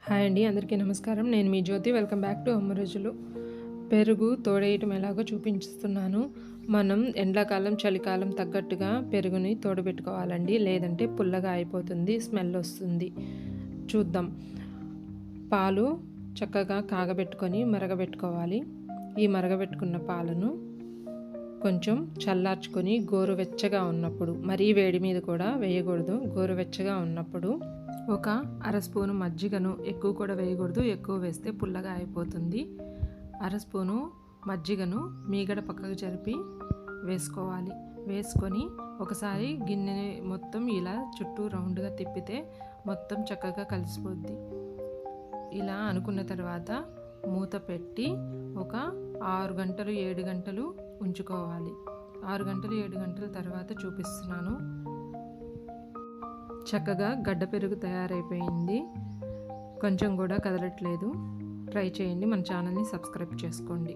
Hi అండి, అందరికీ నమస్కారం. నేను మీ జ్యోతి. వెల్కమ్ బ్యాక్ టు అమ్మ రుచులు. పెరుగు తోడేయటం ఎలాగో చూపించుతున్నాను. మనం ఎండాకాలం, చలికాలం తగ్గట్టుగా పెరుగుని తోడబెట్టుకోవాలండి. లేదంటే పుల్లగా అయిపోతుంది, స్మెల్ వస్తుంది. చూద్దాం. పాలు చక్కగా కాగబెట్టుకొని మరగబెట్టుకోవాలి. ఈ మరగబెట్టుకున్న పాలను కొంచెం చల్లార్చుకొని గోరువెచ్చగా ఉన్నప్పుడు, మరీ వేడి మీద కూడా వేయకూడదు, గోరువెచ్చగా ఉన్నప్పుడు ఒక అర స్పూను మజ్జిగను, ఎక్కువ కూడా వేయకూడదు, ఎక్కువ వేస్తే పుల్లగా అయిపోతుంది. అర స్పూను మజ్జిగను మీగడ పక్కకు జరిపి వేసుకోవాలి. వేసుకొని ఒకసారి గిన్నె మొత్తం ఇలా చుట్టూ రౌండ్గా తిప్పితే మొత్తం చక్కగా కలిసిపోద్ది. ఇలా అనుకున్న తర్వాత మూత పెట్టి ఒక 6 గంటలు 7 గంటలు ఉంచుకోవాలి. 6 గంటలు 7 గంటల తర్వాత చూపిస్తున్నాను. చక్కగా గడ్డ పెరుగు తయారైపోయింది. కొంచెం కూడా కదలట్లేదు. ట్రై చేయండి. మన ఛానల్ని సబ్స్క్రైబ్ చేసుకోండి.